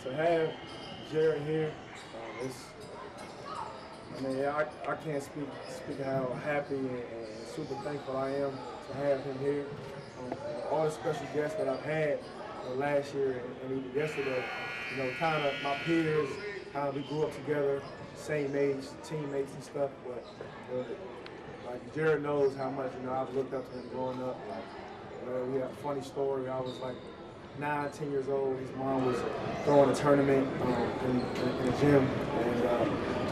to have Jared here, I can't speak how happy and super thankful I am to have him here. All the special guests that I've had last year and even yesterday, kind of my peers, we grew up together, same age, teammates and stuff, but like Jared knows how much, I've looked up to him growing up. We have a funny story. I was like 9, 10 years old. His mom was throwing a tournament in the gym,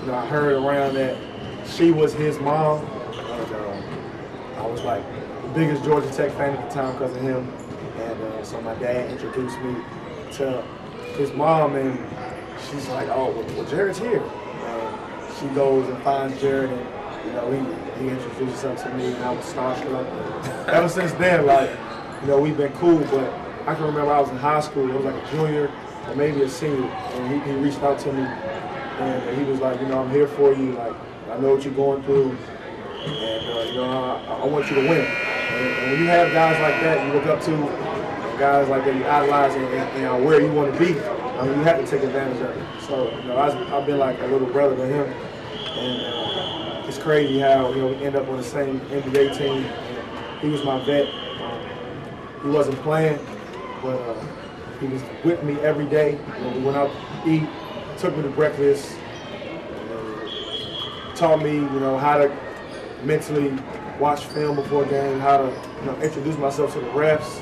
and I heard around that she was his mom. And, I was like the biggest Georgia Tech fan at the time because of him, and so my dad introduced me to his mom, and she's like, "Oh, well Jared's here." And she goes and finds Jared, and he introduced himself to me, and I was starstruck. Ever since then, we've been cool, but I can remember I was in high school. I was like a junior or maybe a senior, and he reached out to me, and he was like, I'm here for you. Like, I know what you're going through, and I want you to win. And when you have guys like that you look up to, and guys like that you idolize, and where you want to be, you have to take advantage of it. So, I've been like a little brother to him, and it's crazy how we end up on the same NBA team. And he was my vet. He wasn't playing, but he was with me every day. We went out to eat, took me to breakfast, taught me, how to mentally watch film before a game, how to, introduce myself to the refs,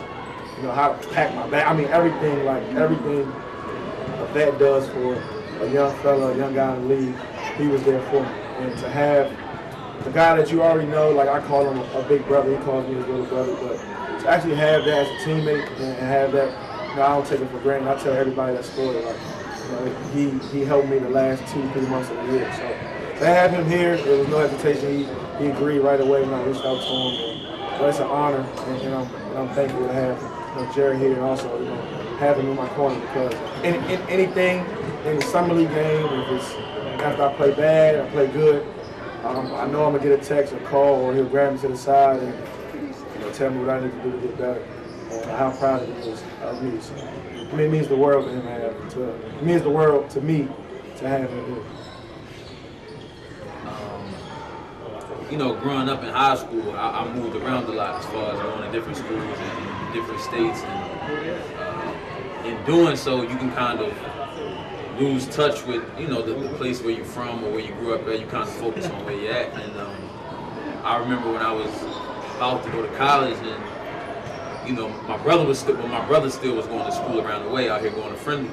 how to pack my bag. I mean, everything a vet does for a young fella, a young guy in the league, he was there for me. And to have the guy that you already know, like I call him a big brother, he calls me his little brother, but to actually have that as a teammate and have that, I don't take it for granted. I tell everybody that story. He helped me the last 2-3 months of the year. So to have him here, there was no hesitation. He agreed right away when I reached out to him. So it's an honor, and I'm thankful to have Jerry here, and also have him in my corner, because in anything in the summer league game, if it's after I play bad, I play good, I know I'm gonna get a text or call, or he'll grab me to the side and tell me what I need to do to get better, and how proud he is of me. So, it means the world to him it means the world to me to have him here. Growing up in high school, I moved around a lot as far as going to different schools and different states, and in doing so, you can kind of lose touch with the place where you're from or where you grew up at. You kind of focus on where you're at, and I remember when I was about to go to college, and my brother still was going to school around the way out here going to friendly,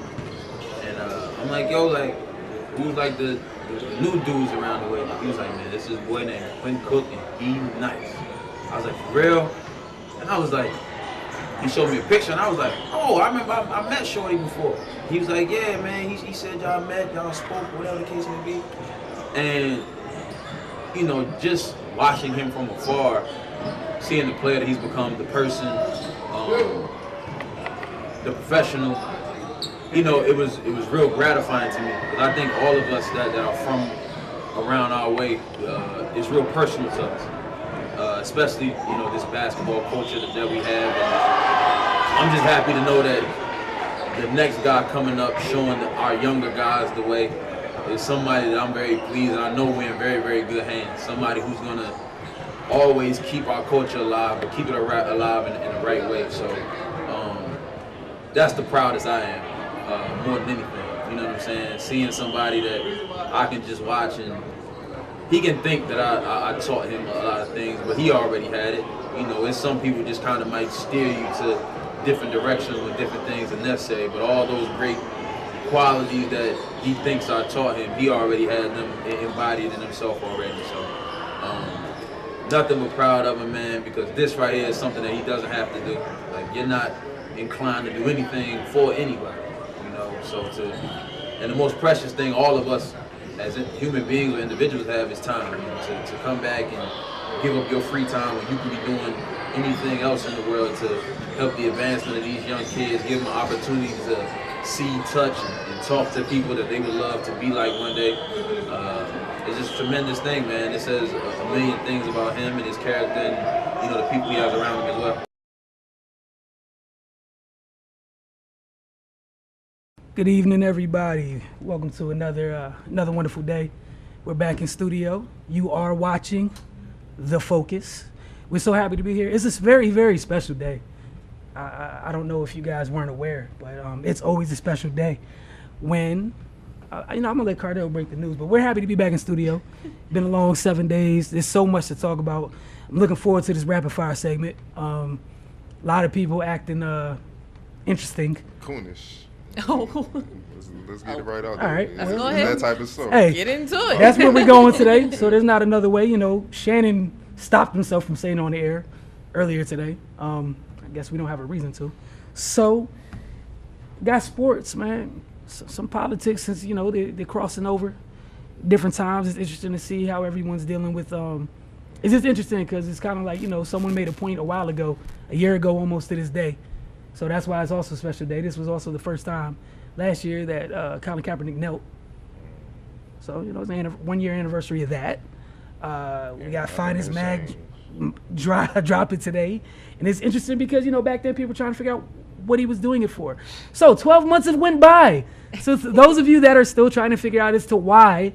and I'm like, yo, like, who's like the new dudes around the way? He was like, man, this is a boy named Quinn Cook, and he nice. I was like, for real? And I was like, he showed me a picture, and I was like, oh, I remember I met Shorty before. He was like, yeah, man, he said y'all met, y'all spoke, whatever the case may be. And just watching him from afar, seeing the player that he's become, the person, the professional, it was real gratifying to me, because I think all of us that are from around our way, is real personal to us, especially this basketball culture that we have. And I'm just happy to know that the next guy coming up, showing our younger guys the way, is somebody that I'm very pleased, and I know we're in very, very good hands. Somebody who's gonna always keep our culture alive, but keep it alive in the right way. So that's the proudest I am, more than anything. You know what I'm saying? Seeing somebody that I can just watch, and he can think that I taught him a lot of things, but he already had it. It's some people just kind of might steer you to different directions when different things are necessary, but all those great qualities that he thinks I taught him, he already had them embodied in himself already. So nothing but proud of him, man, because this right here is something that he doesn't have to do. Like, you're not inclined to do anything for anybody, and the most precious thing all of us as human beings or individuals have is time. To come back and give up your free time when you can be doing anything else in the world to help the advancement of these young kids, give them an opportunity to see, touch, and talk to people that they would love to be like one day. It's just a tremendous thing, man. It says a million things about him and his character, and the people he has around him as well. Good evening, everybody. Welcome to another wonderful day. We're back in studio. You are watching The Focus. We're so happy to be here. It's a very, very special day. I don't know if you guys weren't aware, but it's always a special day when, I'm going to let Cardell break the news, but we're happy to be back in studio. Been a long 7 days. There's so much to talk about. I'm looking forward to this rapid fire segment. A lot of people acting interesting. Coonish. Oh. Let's get it right out there. All right. Let's go ahead. That type of stuff. Hey, get into it. That's where we're going today. So there's not another way. Shannon stopped himself from saying on the air earlier today. I guess we don't have a reason to. So, got sports, man. Some politics, since they're crossing over different times. It's interesting to see how everyone's dealing with. It's just interesting because it's kind of like someone made a point a year ago, almost to this day. So that's why it's also a special day. This was also the first time last year that Colin Kaepernick knelt. So it's the 1 year anniversary of that. We got Finest Mag drop it today, and it's interesting because back then people were trying to figure out what he was doing it for. So 12 months have went by. So those of you that are still trying to figure out as to why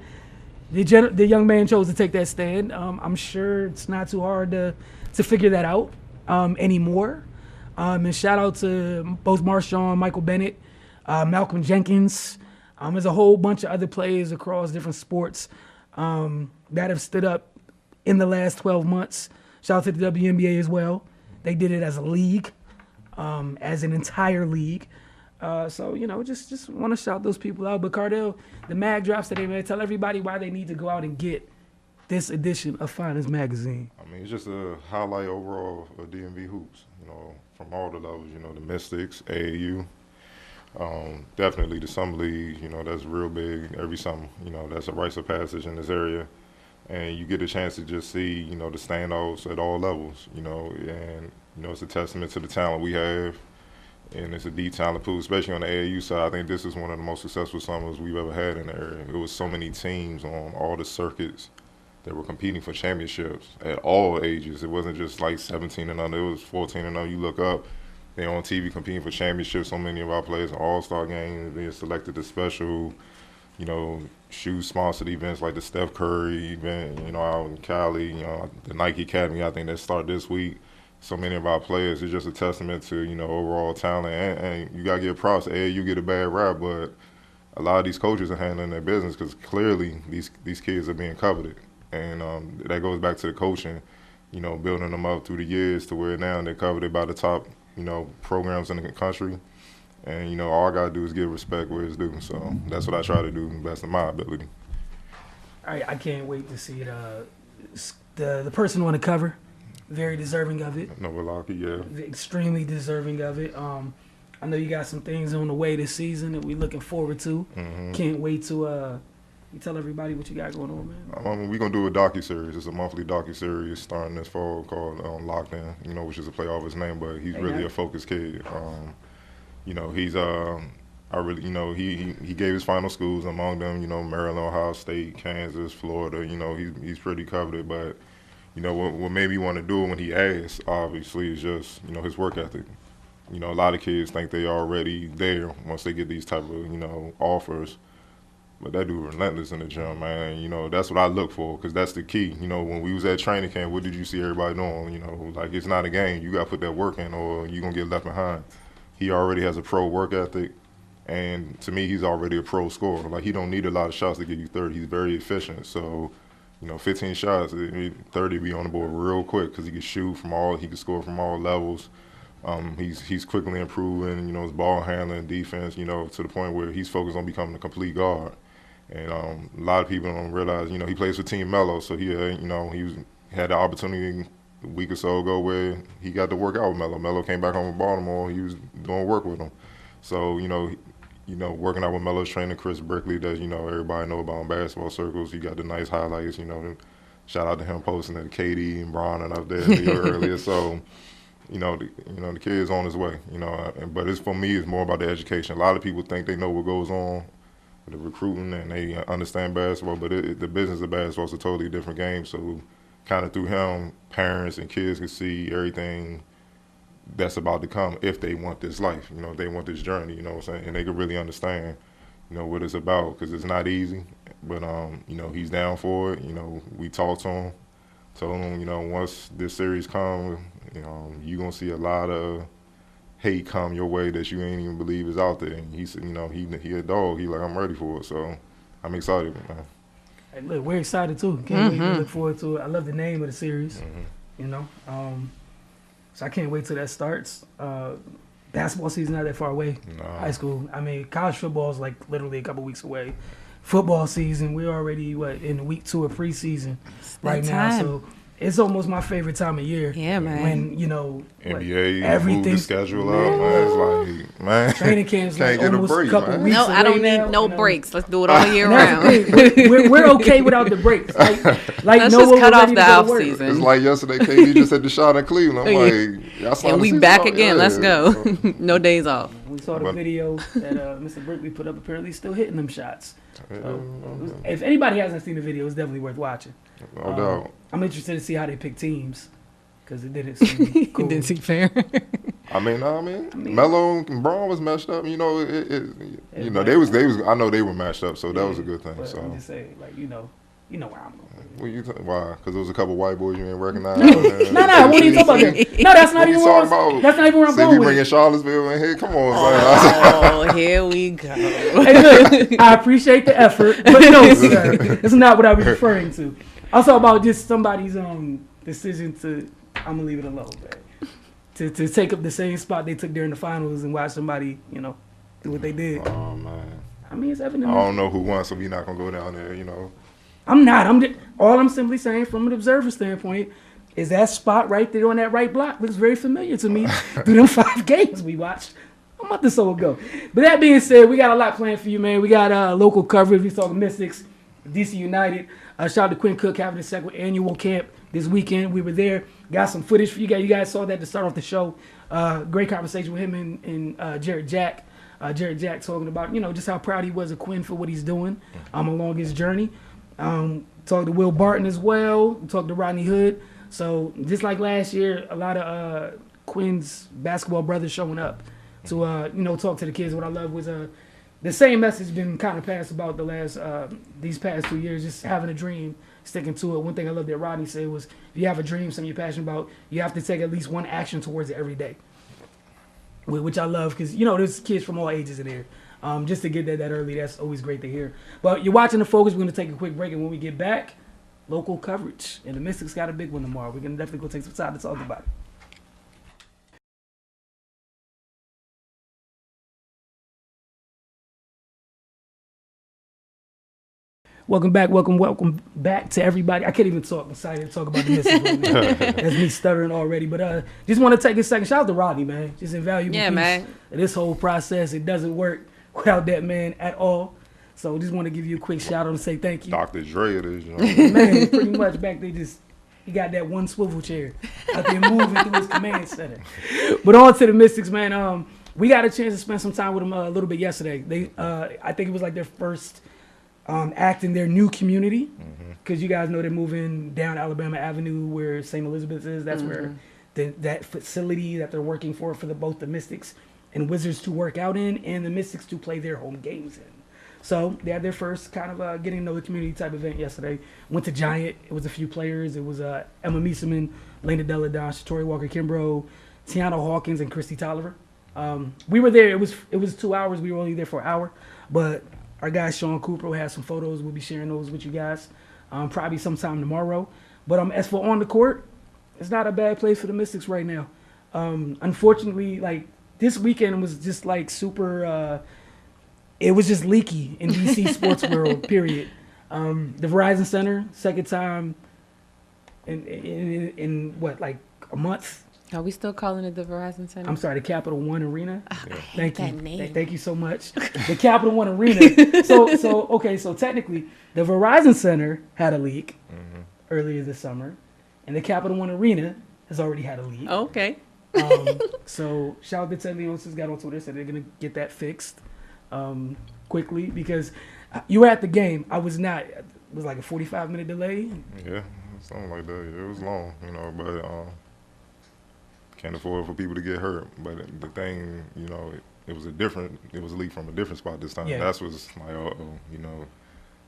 the young man chose to take that stand, I'm sure it's not too hard to figure that out anymore. And shout out to both Marshawn, Michael Bennett, Malcolm Jenkins. There's a whole bunch of other players across different sports that have stood up in the last 12 months. Shout out to the WNBA as well. They did it as a league, as an entire league. So just want to shout those people out. But Cardell, the mag drops today, man. Tell everybody why they need to go out and get this edition of Finest Magazine. I mean, it's just a highlight overall of DMV hoops, from all the levels, the Mystics, AAU, definitely the Summer League, that's real big every summer, that's a rites of passage in this area. And you get a chance to just see, the standouts at all levels, and, it's a testament to the talent we have. And it's a deep talent pool, especially on the AAU side. I think this is one of the most successful summers we've ever had in the area. It was so many teams on all the circuits that were competing for championships at all ages. It wasn't just like 17 and under, it was 14 and under. You look up, they're on TV competing for championships. So many of our players are all-star games, being selected to special, shoe-sponsored events like the Steph Curry event, out in Cali, the Nike Academy, I think that start this week. So many of our players, it's just a testament to, overall talent. And you got to give props. You get a bad rap, but a lot of these coaches are handling their business because clearly these kids are being coveted. And that goes back to the coaching, building them up through the years to where now they're coveted by the top, programs in the country. And, all I got to do is give respect where it's due. So that's what I try to do to the best of my ability. All right, I can't wait to see it. The person on the cover, very deserving of it. Novalaki, yeah. Extremely deserving of it. I know you got some things on the way this season that we're looking forward to. Mm-hmm. Can't wait to you tell everybody what you got going on, man. We're going to do a docu-series. It's a monthly docu-series starting this fall called Locked In, which is a play off his name, but he's really a focused kid. He's he gave his final schools, among them, Maryland, Ohio State, Kansas, Florida. He's pretty coveted, but what made me want to do it when he asked, obviously, is just his work ethic. A lot of kids think they already there once they get these type of offers. But that dude relentless in the gym, man. That's what I look for, because that's the key. When we was at training camp, what did you see everybody doing? Like, it's not a game. You got to put that work in or you're going to get left behind. He already has a pro work ethic, and to me, he's already a pro scorer. Like, he don't need a lot of shots to give you 30. He's very efficient. So, 15 shots, 30 be on the board real quick because he can shoot he can score from all levels. He's quickly improving, his ball handling, defense, to the point where he's focused on becoming a complete guard. And a lot of people don't realize, he plays for Team Melo, so he had the opportunity a week or so ago where he got to work out with Melo. Melo came back home from Baltimore, he was doing work with him. So, working out with Melo's trainer, Chris Brickley, that, everybody know about in basketball circles. He got the nice highlights, shout out to him posting at KD and Bron and up there earlier. So, the kid's on his way, but for me, it's more about the education. A lot of people think they know what goes on with the recruiting and they understand basketball, but the business of basketball is a totally different game. So kind of through him, parents and kids can see everything that's about to come if they want this life, you know, if they want this journey, you know what I'm saying? And they can really understand, you know, what it's about, because it's not easy. But, you know, he's down for it. You know, we talked to him, told him, you know, once this series comes, you know, you're going to see a lot of hate come your way that you ain't even believe is out there. And he said, you know, he a dog. He like, I'm ready for it. So I'm excited, man. Hey, look, we're excited too. Can't wait to look forward to it. I love the name of the series, you know. So I can't wait till that starts. Basketball season not that far away. No. High school. I mean, college football is like literally a couple weeks away. Football season, we're already in week 2 of preseason right now. So it's almost my favorite time of year. Yeah, man. When, you know, NBA, everything, move the schedule up, man. It's like, man, training camps can't like get a almost break, a couple man. weeks No, I don't away need now, no you know. breaks. Let's do it all year That's round. the thing. We're okay without the breaks. Like Let's no just one cut was off ready the to go to off work. season. It's like yesterday, KD just had the shot in Cleveland. I'm like, y'all saw And the we season back start? again. Yeah. Let's go. No days off. We saw the video that Mr. Brickley put up. Apparently, still hitting them shots. So, if anybody hasn't seen the video, it's definitely worth watching. No doubt. I'm interested to see how they pick teams because it didn't seem cool. It didn't seem fair. I mean, Melo and Braun was matched up. You know, you know, they was. I know they were matched up, so that was a good thing. But So, I'm just saying, like, you know where I'm going. why? Because there was a couple white boys you ain't recognize. No, I won't even talk about them. No, that's not even where that's not even where I'm See, we going with bringing it. Charlottesville in here. Come on, Oh, here we go. Hey, look, I appreciate the effort, but no, sir, that's not what I was referring to. I was talking about just somebody's decision to, I'm gonna leave it alone, man. To take up the same spot they took during the finals and watch somebody, you know, do what they did. Oh man, I mean, it's evident. I don't know who won, so we're not gonna go down there. You know. I'm not. All I'm simply saying from an observer standpoint is that spot right there on that right block looks very familiar to me through them 5 games we watched a month or so ago. But that being said, we got a lot planned for you, man. We got local coverage. We talking Mystics, D.C. United. Shout out to Quinn Cook having his second annual camp this weekend. We were there. Got some footage for you guys. You guys saw that to start off the show. Great conversation with him and Jared Jack. Jared Jack talking about, you know, just how proud he was of Quinn for what he's doing along his journey. Talked to Will Barton as well. Talked to Rodney Hood. So just like last year, a lot of Quinn's basketball brothers showing up to you know, talk to the kids. What I love was the same message been kind of passed about the last these past 2 years. Just having a dream, sticking to it. One thing I love that Rodney said was, if you have a dream, something you're passionate about, you have to take at least one action towards it every day. Which I love because, you know, there's kids from all ages in here. Just to get that early, that's always great to hear. But you're watching The Focus. We're going to take a quick break, and when we get back, local coverage. And the Mystics got a big one tomorrow. We're going to definitely go take some time to talk about it. Welcome back to everybody. I can't even talk. I'm excited to talk about the Mystics right now. That's me stuttering already. But just want to take a second. Shout out to Rodney, man. Just invaluable piece man. of this whole process. It doesn't work without that man at all. So just want to give you a quick shout out and say thank you. Dr. Dre it is, you know. Man, pretty much back there he got that one swivel chair out there moving through his command center. But on to the Mystics, man. We got a chance to spend some time with them a little bit yesterday. They I think it was like their first act in their new community, because you guys know they're moving down Alabama Avenue where St. Elizabeth is. That's where that facility that they're working for both the Mystics and Wizards to work out in, and the Mystics to play their home games in. So they had their first kind of getting to know the community type event yesterday. Went to Giant. It was a few players. It was Emma Meeseman, Lena Deladash, Tori Walker-Kimbrough, Tiana Hawkins, and Christy Tolliver. We were there. It was 2 hours. We were only there for an hour, but our guy Sean Cooper has some photos. We'll be sharing those with you guys probably sometime tomorrow. But as for on the court, it's not a bad place for the Mystics right now. Unfortunately, like this weekend was just like super. It was just leaky in DC sports world. Period. The Verizon Center, second time in what, like a month. Are we still calling it the Verizon Center? I'm sorry, the Capital One Arena. Thank you. Name. Thank you so much. The Capital One Arena. So technically, the Verizon Center had a leak earlier this summer, and the Capital One Arena has already had a leak. Okay. So shout out to Ted Leonsis, got on Twitter, said they're gonna get that fixed quickly, because you were at the game. I was not. It was like a 45-minute delay. Yeah, something like that. Yeah, it was long, you know, but can't afford for people to get hurt. But the thing, you know, it was a leak from a different spot this time. Yeah. That's what's like, you know.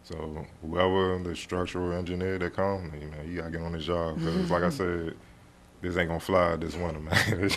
So whoever the structural engineer that come, you know, you gotta get on the job because, like I said, this ain't gonna fly this winter, man.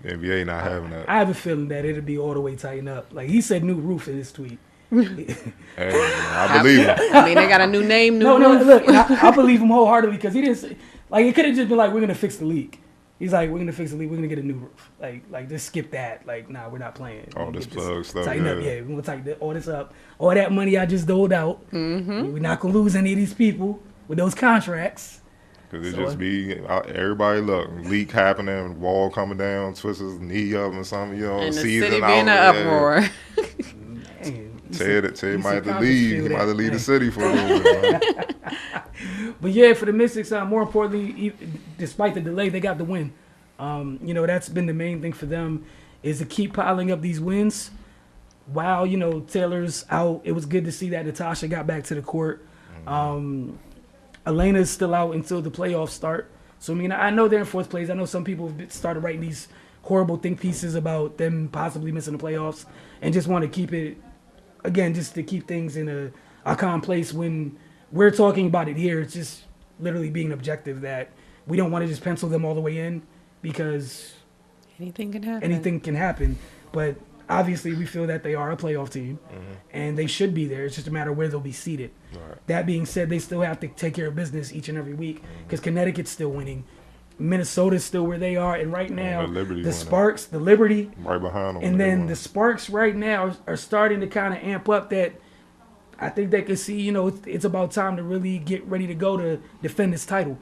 The NBA not having that. I have a feeling that it'll be all the way tightened up. Like he said, new roof in his tweet. Hey, I believe him. I mean, they got a new name, new No, roof. look, I believe him wholeheartedly because he didn't say, like, it could have just been like, we're going to fix the leak. He's like, we're going to fix the leak. We're going to get a new roof. Like, just skip that. Like, nah, we're not playing. All this plug stuff, tighten up, yeah. We're going to tighten all this up. All that money I just doled out. Mm-hmm. We're not going to lose any of these people with those contracts. Because it just be, everybody look, leak happening, wall coming down, Twister's knee up or something, you know, And the season city out. being in an uproar. Man, Ted you might have to see leave. He that, might have to leave man. the city for a little bit, man. But yeah, for the Mystics, more importantly, despite the delay, they got the win. You know, that's been the main thing for them is to keep piling up these wins. While, you know, Taylor's out, it was good to see that Natasha got back to the court. Elena's still out until the playoffs start. So, I mean, I know they're in fourth place. I know some people have started writing these horrible think pieces about them possibly missing the playoffs and just want to keep it, again, just to keep things in a calm place when we're talking about it here. It's just literally being objective that we don't want to just pencil them all the way in because Anything can happen. anything can happen. But obviously we feel that they are a playoff team and they should be there. It's just a matter of where they'll be seated. Right. That being said, they still have to take care of business each and every week because Connecticut's still winning. Minnesota's still where they are. And right now, the Liberty the winning. Sparks, the Liberty, Right behind them. and then the Sparks right now are starting to kind of amp up that I think they can see, you know, it's about time to really get ready to go to defend this title.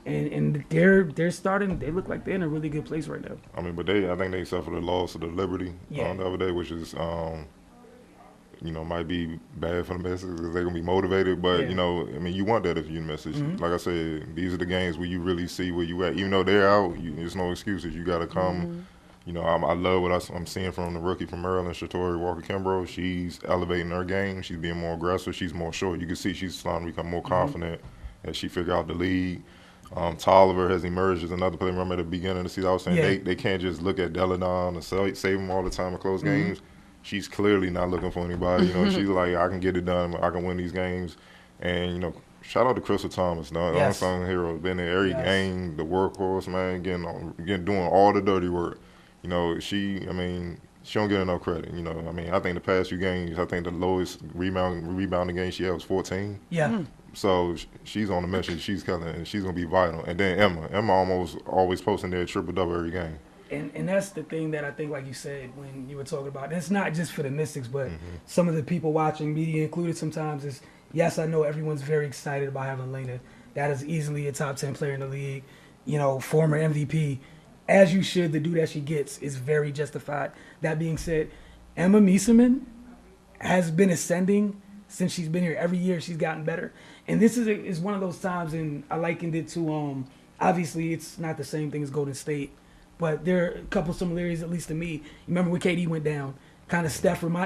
And they're starting, they look like they're in a really good place right now. I mean, but I think they suffered a loss to the Liberty the other day, which is, you know, might be bad for the Mystics because they're going to be motivated. But, you know, I mean, you want that if you're the Mystics. Like I said, these are the games where you really see where you at. Even though they're out, there's no excuses. You got to come. You know, I love what I'm seeing from the rookie from Maryland, Shatori Walker-Kimbrough. She's elevating her game. She's being more aggressive. She's more short. You can see she's starting to become more confident as she figure out the lead. Tolliver has emerged as another player. Remember at the beginning of the season, I was saying they can't just look at Deladon and save him all the time in close games. She's clearly not looking for anybody. You know, she's like, I can get it done. I can win these games. And, you know, shout out to Crystal Thomas, the unsung hero. Been in every game, the workhorse, man, doing all the dirty work. You know, she don't get enough credit. You know, I mean, I think the past few games, I think the lowest rebounding game she had was 14. Yeah. So she's on the mission. She's killing it, and she's going to be vital. And then Emma almost always posting their triple-double every game. And that's the thing that I think, like you said, when you were talking about, it's not just for the Mystics, but some of the people watching, media included sometimes, is, yes, I know everyone's very excited about having Elena. That is easily a top 10 player in the league, you know, former MVP. As you should, the due that she gets is very justified. That being said, Emma Mieseman has been ascending since she's been here. Every year she's gotten better. And this is one of those times, and I likened it to, obviously it's not the same thing as Golden State, but there are a couple similarities, at least to me. You remember when KD went down, kind of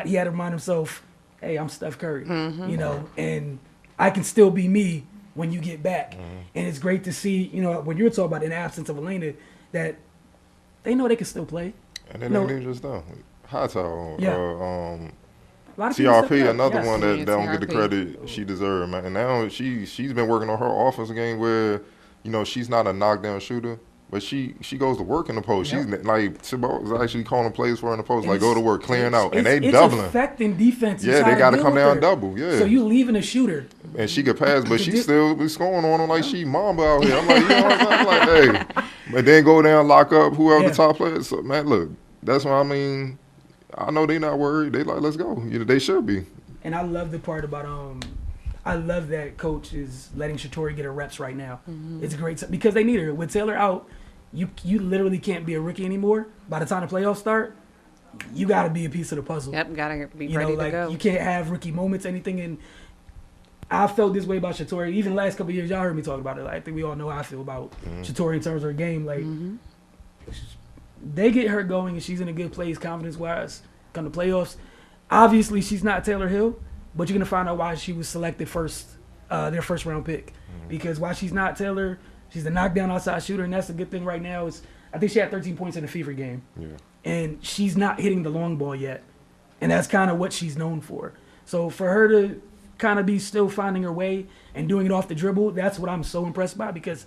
he had to remind himself, hey, I'm Steph Curry, you know, and I can still be me when you get back. And it's great to see, you know, when you're talking about in the absence of Elena, that they know they can still play. And then they just done. Hightower, CRP, CRP, another one that don't get the credit she deserves, man. And now she's been working on her offensive game where, you know, she's not a knockdown shooter, but she goes to work in the post. She's like, Thibault is actually calling plays for her in the post, like go to work, clearing out, and they doubling. It's affecting defense. Yeah, they got to come down double. Yeah. So you leaving a shooter, and she could pass, but she still be scoring on them like she Mamba out here. I'm like, you know what I'm saying? I'm like, hey, but then go down, lock up whoever the top player. So man, look, that's what I mean. I know they not worried. They like, let's go. You know, they should be. And I love the part about I love that coach is letting Shatori get her reps right now. It's great because they need her. With Taylor out, you literally can't be a rookie anymore. By the time the playoffs start, you got to be a piece of the puzzle. Yep, gotta be ready to go. You can't have rookie moments, anything. And I felt this way about Shatori. Even the last couple of years, y'all heard me talk about it. Like, I think we all know how I feel about Shatori in terms of her game. Like, they get her going, and she's in a good place, confidence-wise, come to playoffs. Obviously, she's not Taylor Hill, but you're going to find out why she was selected first, their first-round pick. Because while she's not Taylor, she's a knockdown outside shooter, and that's a good thing right now. Is I think she had 13 points in a Fever game. Yeah. And she's not hitting the long ball yet. And that's kind of what she's known for. So for her to kind of be still finding her way and doing it off the dribble, that's what I'm so impressed by, because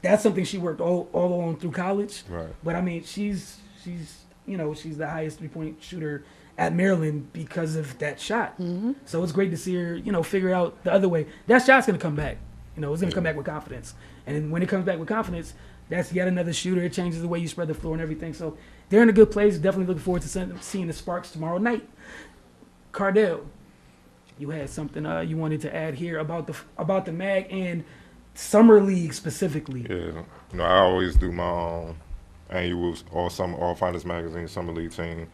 that's something she worked all along through college. Right. But I mean, she's the highest 3-point shooter at Maryland because of that shot. Mm-hmm. So it's great to see her, figure out the other way. That shot's going to come back. It's going to come back with confidence. And when it comes back with confidence, that's yet another shooter. It changes the way you spread the floor and everything. So they're in a good place. Definitely looking forward to seeing the Sparks tomorrow night. Cardell, you had something you wanted to add here about the MAG and Summer League specifically. Yeah, I always do my annual all Finest Magazine Summer League team.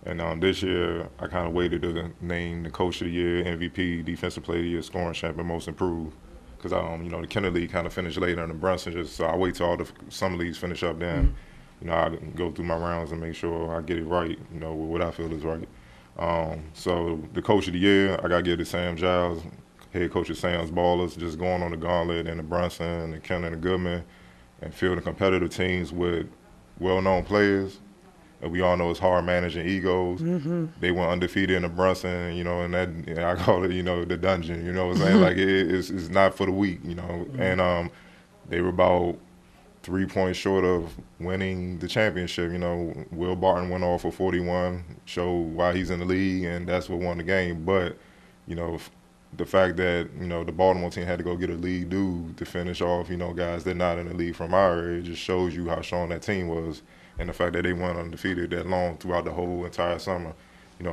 And this year, I kind of waited to name the Coach of the Year, MVP, Defensive Player of the Year, Scoring Champion, Most Improved. Because, the Kennedy League kind of finished later than the Brunson. So I wait till all the Summer Leagues finish up then. I go through my rounds and make sure I get it right, with what I feel is right. So the Coach of the Year, I got to give it to Sam Giles, head coach of Sam's Ballers, just going on the gauntlet and the Brunson, the Kenner, and the Goodman, and fielding competitive teams with well-known players. And we all know it's hard managing egos. Mm-hmm. They went undefeated in the Brunson, and that I call it, the dungeon. You know what I'm saying? Like it's not for the weak, Mm-hmm. And they were about 3 points short of winning the championship. Will Barton went off for 41, showed why he's in the league, and that's what won the game. But the fact that the Baltimore team had to go get a league dude to finish off, guys that not in the league from our area, just shows you how strong that team was. And the fact that they went undefeated that long throughout the whole entire summer,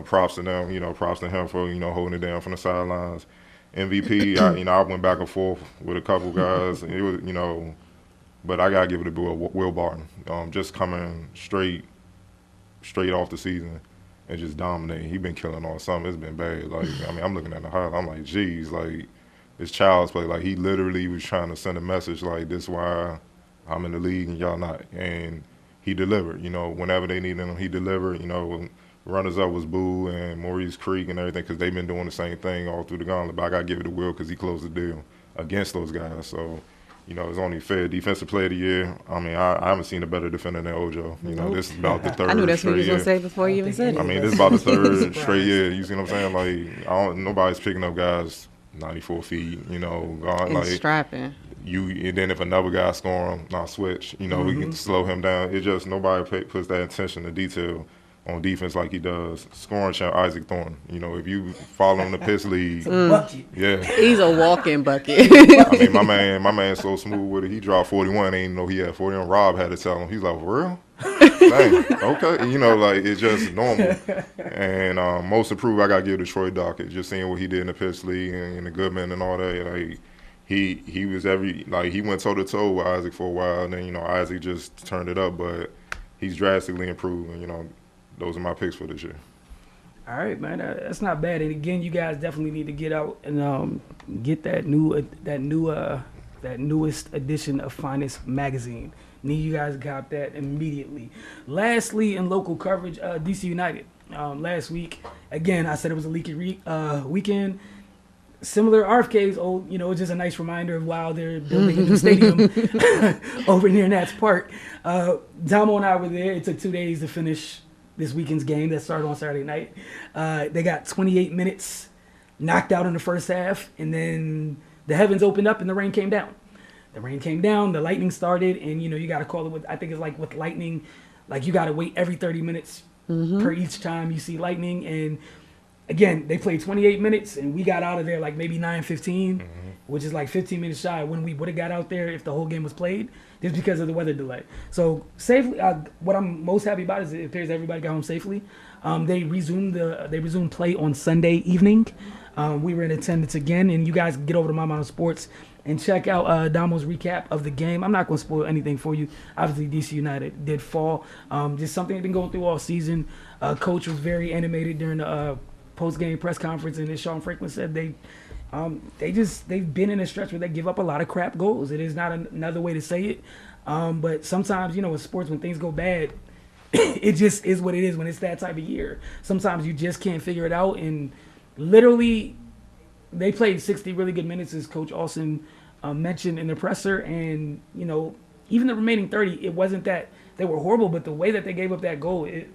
props to them. Props to him for holding it down from the sidelines. MVP, I went back and forth with a couple guys. It was, but I gotta give it to Will Barton. Just coming straight off the season and just dominating. He been killing all summer. It's been bad. Like I'm looking at the highlight. I'm like, geez, like it's child's play. Like he literally was trying to send a message like, this is why I'm in the league and y'all not. And he delivered, whenever they needed him, he delivered. Runners-up was Boo and Maurice Creek and everything, because they've been doing the same thing all through the gauntlet. But I got to give it to Will because he closed the deal against those guys. So, it's only fair. Defensive Player of the Year, I haven't seen a better defender than Ojo. This is about the third straight year. I knew that's what you was going to say before you even said it. This is about the third straight year. You see what I'm saying? Like, nobody's picking up guys 94 feet, and strapping. And then if another guy score him, I'll switch. We can slow him down. It just nobody puts that attention to detail on defense like he does. Scoring champ Isaac Thornton. If you follow him in the Piss League, yeah, he's a walking bucket. my man's so smooth with it. He dropped 41. Ain't know he had 41. Rob had to tell him. He's like, for real? Dang, okay. It's just normal. And most improved, I gotta give to Troy Dockett. Just seeing what he did in the Piss League and the Goodman and all that. Like, He was he went toe-to-toe with Isaac for a while, and then, Isaac just turned it up, but he's drastically improved, and, those are my picks for this year. All right, man, that's not bad. And again, you guys definitely need to get out and get that newest edition of Finest Magazine. Need you guys to cop that immediately. Lastly, in local coverage, D.C. United. Last week, again, I said it was a leaky weekend. Similar RFK's old, it's just a nice reminder of while they're building a new stadium over near Nats Park. Damo and I were there. It took 2 days to finish this weekend's game that started on Saturday night. They got 28 minutes knocked out in the first half, and then the heavens opened up and the rain came down. The lightning started, and you got to call it with, I think it's like with lightning, like you got to wait every 30 minutes per each time you see lightning. And again, they played 28 minutes, and we got out of there like maybe 9:15, which is like 15 minutes shy when we would have got out there if the whole game was played, just because of the weather delay. So safely, what I'm most happy about is it appears everybody got home safely. They resumed play on Sunday evening. We were in attendance again, and you guys can get over to My Mountain Sports and check out Damo's recap of the game. I'm not going to spoil anything for you. Obviously, DC United did fall. Just something they've been going through all season. Coach was very animated during the post-game press conference, and as Sean Franklin said, they've been in a stretch where they give up a lot of crap goals. It is not another way to say it. But sometimes, in sports, when things go bad, it just is what it is when it's that type of year. Sometimes you just can't figure it out, and literally they played 60 really good minutes, as Coach Austin mentioned in the presser, and even the remaining 30, it wasn't that they were horrible, but the way that they gave up that goal, it's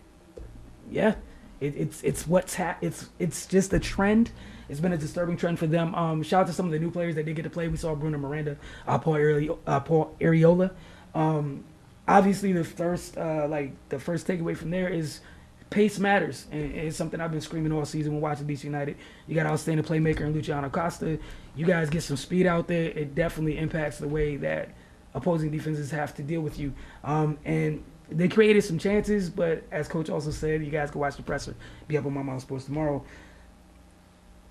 just a trend. It's been a disturbing trend for them. Shout out to some of the new players that did get to play. We saw Bruno Miranda, Paul Areola. Obviously, the first takeaway from there is pace matters, and it's something I've been screaming all season when watching DC United. You got outstanding playmaker in Luciano Costa. You guys get some speed out there. It definitely impacts the way that opposing defenses have to deal with you. And they created some chances, but as Coach also said, you guys can watch the presser. Be up on My Mom Sports tomorrow.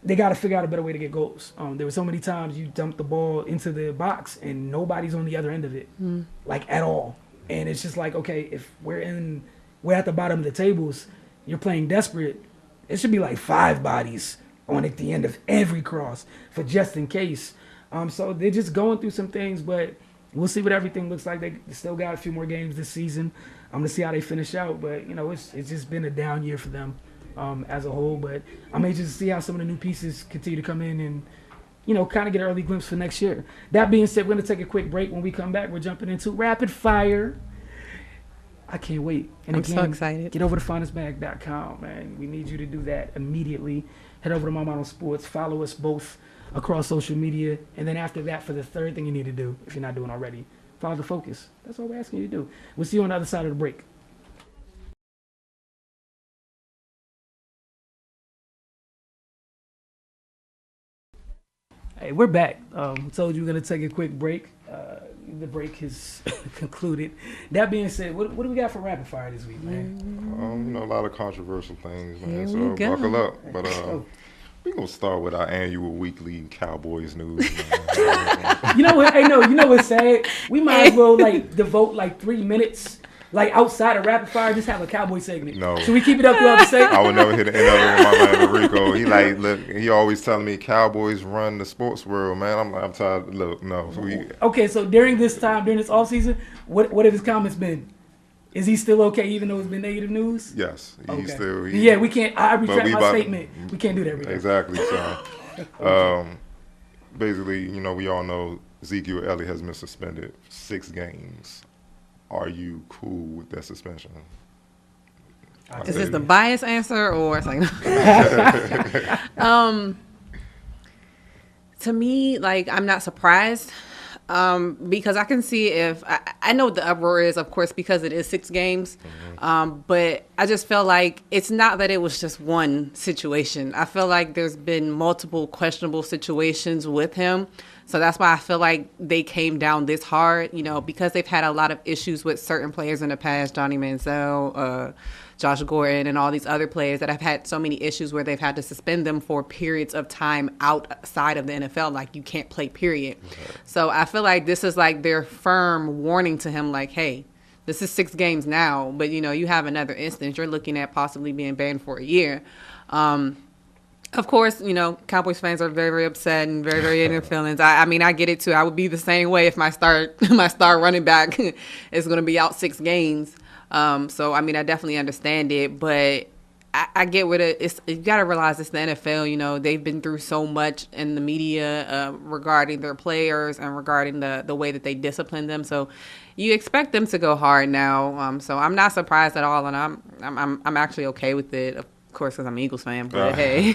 They got to figure out a better way to get goals. There were so many times you dump the ball into the box and nobody's on the other end of it, like at all. And it's just like, okay, if we're at the bottom of the tables, you're playing desperate, it should be like 5 bodies on at the end of every cross for just in case. So they're just going through some things, but we'll see what everything looks like. They still got a few more games this season. I'm going to see how they finish out, but, it's just been a down year for them as a whole. But I'm anxious to see how some of the new pieces continue to come in and, kind of get an early glimpse for next year. That being said, we're going to take a quick break. When we come back, we're jumping into Rapid Fire. I can't wait. And I'm so excited. Get over to finestbag.com, man. We need you to do that immediately. Head over to My Mom Sports. Follow us both across social media. And then after that, for the third thing you need to do, if you're not doing already, follow the focus. That's all we're asking you to do. We'll see you on the other side of the break. Hey, we're back. Told you we're going to take a quick break. The break has concluded. That being said, what do we got for Rapid Fire this week, man? A lot of controversial things, man. Here So we go. buckle up. But we're going to start with our annual weekly Cowboys news. You know what? Hey, no, you know what's sad? We might as well devote 3 minutes. Outside of Rapid Fire, just have a Cowboy segment. No. Should we keep it up throughout the segment? I would never hit the end of it with my man Rico. He always telling me Cowboys run the sports world, man. I'm tired. Look, no. Okay, so during this off season, what have his comments been? Is he still okay, even though it's been negative news? Yes, okay. he's still. We can't. I retract my statement. We can't do that. Exactly. So, basically, we all know Ezekiel Elliott has been suspended 6 games. Are you cool with that suspension? Is this the biased answer or it's like to me, I'm not surprised because I can see if I know what the uproar is, of course, because it is 6 games. But I just felt like it's not that it was just one situation. I feel like there's been multiple questionable situations with him. So that's why I feel like they came down this hard, because they've had a lot of issues with certain players in the past, Johnny Manziel, Josh Gordon, and all these other players that have had so many issues where they've had to suspend them for periods of time outside of the NFL, you can't play, period. Okay. So I feel like this is their firm warning to him, hey, this is 6 games now, but, you have another instance. You're looking at possibly being banned for a year. Of course, Cowboys fans are very, very upset and very, very in their feelings. I mean, I get it too. I would be the same way if my star running back is going to be out 6 games. So, I mean, I definitely understand it, but I get what you got to realize it's the NFL. They've been through so much in the media regarding their players and regarding the way that they discipline them. So you expect them to go hard now. So I'm not surprised at all, and I'm actually okay with it. Of course, because I'm an Eagles fan, but hey.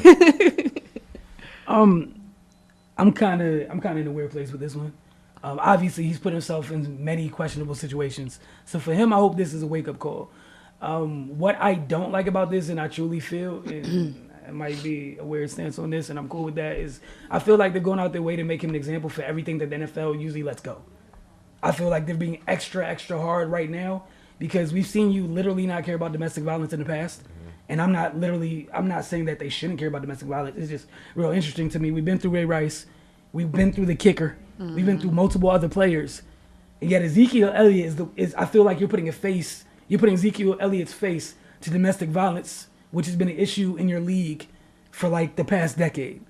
I'm kind of in a weird place with this one. Obviously, he's put himself in many questionable situations. So for him, I hope this is a wake-up call. What I don't like about this, and I truly feel, and it might be a weird stance on this, and I'm cool with that, is I feel like they're going out their way to make him an example for everything that the NFL usually lets go. I feel like they're being extra, extra hard right now because we've seen you literally not care about domestic violence in the past. And I'm not saying that they shouldn't care about domestic violence. It's just real interesting to me. We've been through Ray Rice. We've been through the kicker. Mm-hmm. We've been through multiple other players. And yet Ezekiel Elliott is I feel like you're putting Ezekiel Elliott's face to domestic violence, which has been an issue in your league for the past decade.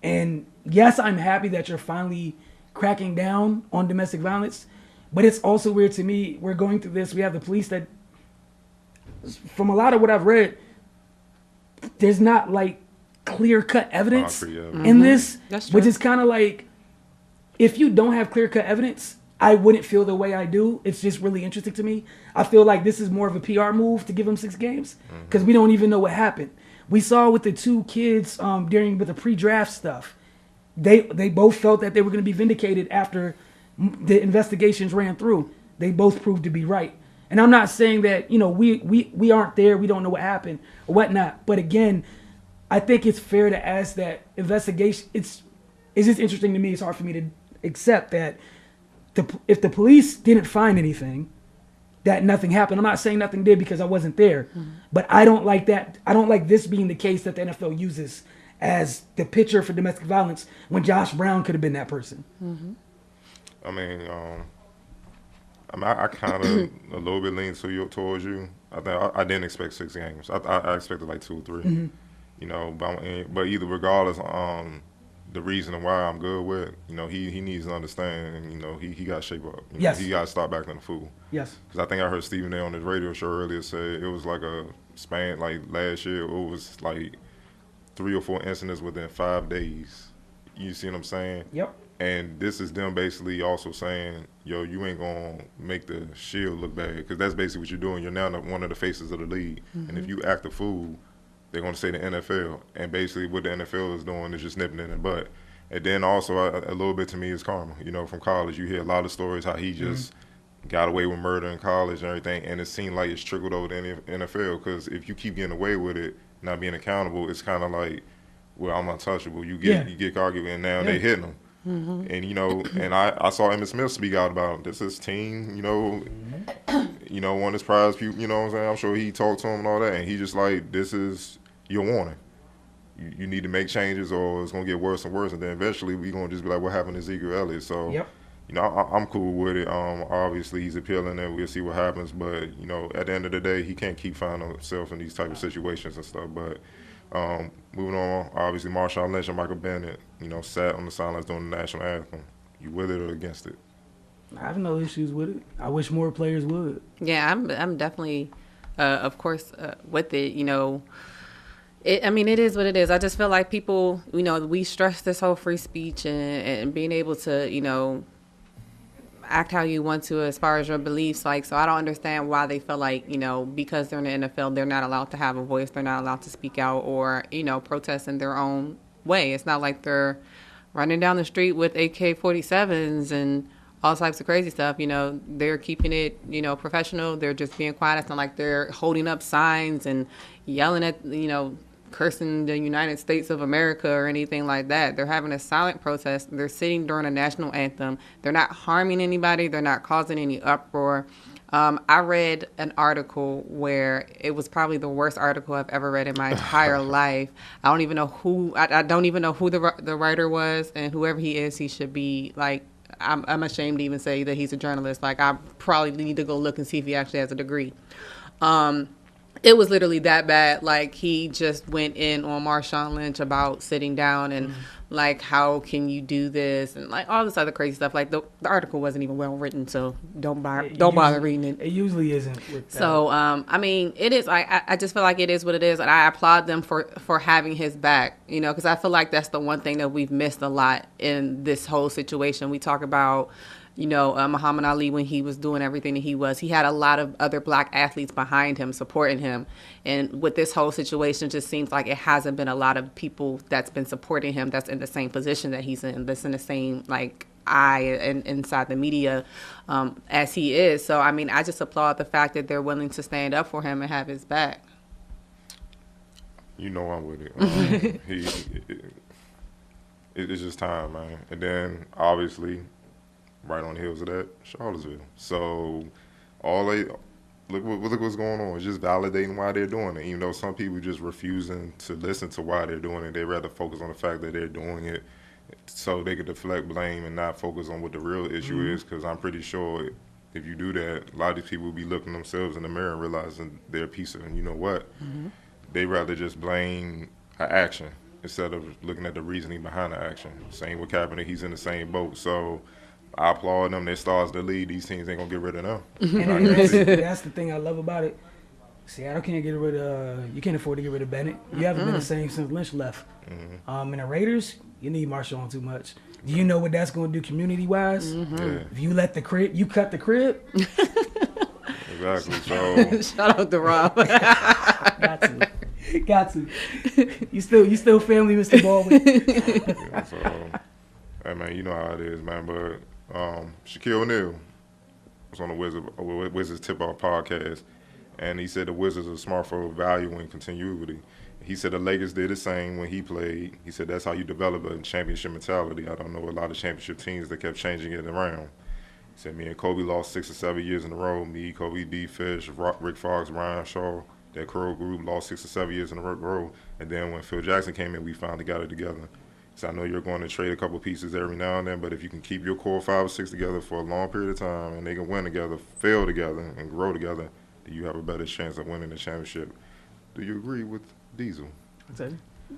And yes, I'm happy that you're finally cracking down on domestic violence, but it's also weird to me. We're going through this. We have the police that, from a lot of what I've read, there's not clear-cut evidence in this, which is kind of if you don't have clear-cut evidence, I wouldn't feel the way I do. It's just really interesting to me. I feel like this is more of a PR move to give him 6 games because we don't even know what happened. We saw with the 2 kids with the pre-draft stuff. They both felt that they were going to be vindicated after the investigations ran through. They both proved to be right. And I'm not saying that, we aren't there, we don't know what happened or whatnot. But again, I think it's fair to ask that investigation. It's just interesting to me. It's hard for me to accept that if the police didn't find anything, that nothing happened. I'm not saying nothing did because I wasn't there, but I don't like that. I don't like this being the case that the NFL uses as the picture for domestic violence when Josh Brown could have been that person. I mean, I kind of a little bit lean towards you. I didn't expect 6 games. I expected like 2 or 3. But either regardless, the reason why I'm good with, he needs to understand, and he got to shape up. Yes. He got to stop acting a fool. Yes. Because I think I heard Stephen A. on his radio show earlier say it was like a span, like last year, it was like 3 or 4 incidents within 5 days. You see what I'm saying? Yep. And this is them basically also saying, yo, you ain't going to make the Shield look bad. Because that's basically what you're doing. You're now one of the faces of the league. And if you act a fool, they're going to say the NFL. And basically what the NFL is doing is just nipping it in the butt. And then also a little bit to me is karma. From college, you hear a lot of stories how he just got away with murder in college and everything. And it seemed like it's trickled over to the NFL. Because if you keep getting away with it, not being accountable, it's kind of like, well, I'm untouchable. You get argued, and now they hitting him. And and I saw Emmitt Smith speak out about this is team, won his prize, what I'm saying? I'm sure he talked to him and all that, and he just like, this is your warning. You need to make changes or it's gonna get worse and worse, and then eventually we're gonna just be like, what happened to Ezekiel Elliott? So I'm cool with it. Obviously he's appealing and we'll see what happens, but at the end of the day he can't keep finding himself in these type of situations and stuff. But moving on, obviously Marshawn Lynch and Michael Bennett, sat on the sidelines during the national anthem. You with it or against it? I have no issues with it. I wish more players would. Yeah, I'm definitely, of course, with it. It is what it is. I just feel like people, we stress this whole free speech and being able to, act how you want to as far as your beliefs. So I don't understand why they feel like, because they're in the NFL, they're not allowed to have a voice. They're not allowed to speak out or, protest in their own way. It's not like they're running down the street with AK-47s and all types of crazy stuff. They're keeping it, professional. They're just being quiet. It's not like they're holding up signs and yelling at, cursing the United States of America or anything like that. They're having a silent protest. They're sitting during a national anthem. They're not harming anybody. They're not causing any uproar. I read an article where it was probably the worst article I've ever read in my entire life. I don't even know who the writer was, and whoever he is, he should be like, I'm ashamed to even say that he's a journalist. Like, I probably need to go look and see if he actually has a degree. It was literally that bad. Like, he just went in on Marshawn Lynch about sitting down and like, how can you do this, and like all this other crazy stuff. Like, the article wasn't even well written, so don't bother reading it. It usually isn't. With that. So it is. I just feel like it is what it is, and I applaud them for having his back. Because I feel like that's the one thing that we've missed a lot in this whole situation. We talk about, Muhammad Ali, when he was doing everything that he had a lot of other black athletes behind him, supporting him. And with this whole situation, it just seems like it hasn't been a lot of people that's been supporting him, that's in the same position that he's in, that's in the same, like, eye and inside the media as he is. So, I just applaud the fact that they're willing to stand up for him and have his back. I'm with it. It's just time, man. And then, obviously, right on the heels of that, Charlottesville. So look what's going on. It's just validating why they're doing it. Even though some people just refusing to listen to why they're doing it, they rather focus on the fact that they're doing it so they could deflect blame and not focus on what the real issue is. Because I'm pretty sure if you do that, a lot of these people will be looking themselves in the mirror and realizing they're a piece of, and you know what? They rather just blame an action instead of looking at the reasoning behind the action. Same with Kaepernick, he's in the same boat. So I applaud them. They're stars of the league. These teams ain't gonna get rid of them. And that's the thing I love about it. Seattle can't get rid of. You can't afford to get rid of Bennett. You haven't been the same since Lynch left. And the Raiders, you need Marshall on too much. Do you know what that's going to do community wise? Yeah. If you let the crib, you cut the crib. Exactly. So Shout out to Rob. Got to. You still family, Mr. Baldwin. yeah, so hey man, you know how it is, man. But Shaquille O'Neal was on the Wizards Tip Off podcast, and he said the Wizards are smart for value and continuity. He said the Lakers did the same when he played. He said that's how you develop a championship mentality. I don't know a lot of championship teams that kept changing it around. He said me and Kobe lost 6 or 7 years in a row. Me, Kobe, D. Fish, Rick Fox, Ryan Shaw, that Curl group lost 6 or 7 years in a row. And then when Phil Jackson came in, we finally got it together. So I know you're going to trade a couple pieces every now and then, but if you can keep your core 5 or 6 together for a long period of time and they can win together, fail together, and grow together, then you have a better chance of winning the championship. Do you agree with Diesel?